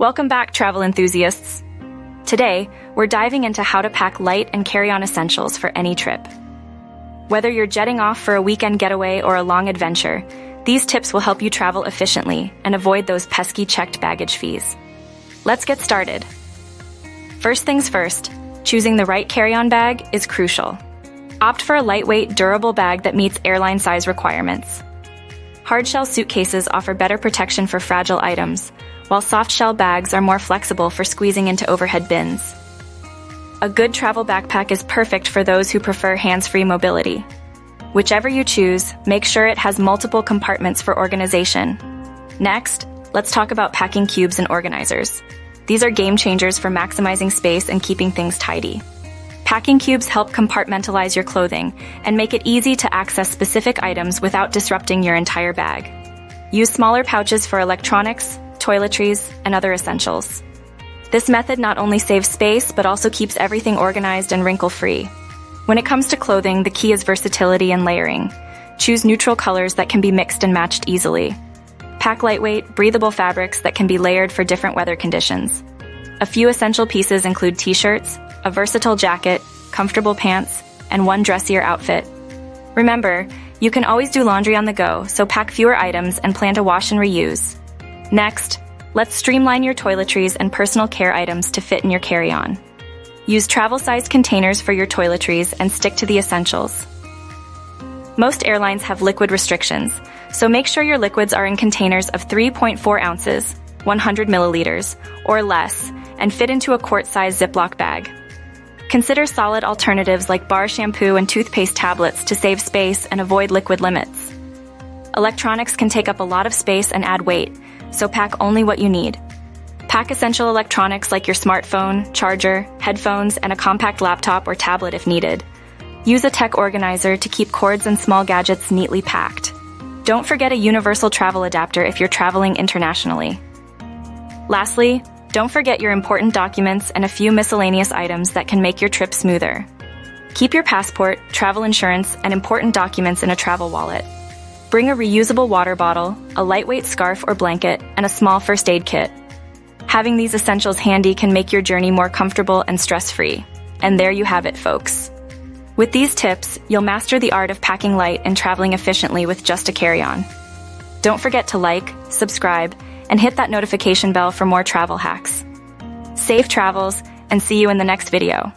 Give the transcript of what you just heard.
Welcome back, travel enthusiasts. Today, we're diving into how to pack light and carry-on essentials for any trip. Whether you're jetting off for a weekend getaway or a long adventure, these tips will help you travel efficiently and avoid those pesky checked baggage fees. Let's get started. First things first, choosing the right carry-on bag is crucial. Opt for a lightweight, durable bag that meets airline size requirements. Hardshell suitcases offer better protection for fragile items, while softshell bags are more flexible for squeezing into overhead bins. A good travel backpack is perfect for those who prefer hands-free mobility. Whichever you choose, make sure it has multiple compartments for organization. Next, let's talk about packing cubes and organizers. These are game changers for maximizing space and keeping things tidy. Packing cubes help compartmentalize your clothing and make it easy to access specific items without disrupting your entire bag. Use smaller pouches for electronics, toiletries, and other essentials. This method not only saves space, but also keeps everything organized and wrinkle-free. When it comes to clothing, the key is versatility and layering. Choose neutral colors that can be mixed and matched easily. Pack lightweight, breathable fabrics that can be layered for different weather conditions. A few essential pieces include t-shirts, a versatile jacket, comfortable pants, and one dressier outfit. Remember, you can always do laundry on the go, so pack fewer items and plan to wash and reuse. Next, let's streamline your toiletries and personal care items to fit in your carry-on. Use travel-sized containers for your toiletries and stick to the essentials. Most airlines have liquid restrictions, so make sure your liquids are in containers of 3.4 ounces, 100 milliliters, or less, and fit into a quart-sized Ziploc bag. Consider solid alternatives like bar shampoo and toothpaste tablets to save space and avoid liquid limits. Electronics can take up a lot of space and add weight, so pack only what you need. Pack essential electronics like your smartphone, charger, headphones, and a compact laptop or tablet if needed. Use a tech organizer to keep cords and small gadgets neatly packed. Don't forget a universal travel adapter if you're traveling internationally. Lastly, don't forget your important documents and a few miscellaneous items that can make your trip smoother. Keep your passport, travel insurance, and important documents in a travel wallet. Bring a reusable water bottle, a lightweight scarf or blanket, and a small first aid kit. Having these essentials handy can make your journey more comfortable and stress-free. And there you have it, folks. With these tips, you'll master the art of packing light and traveling efficiently with just a carry-on. Don't forget to like, subscribe, and hit that notification bell for more travel hacks. Safe travels, and see you in the next video.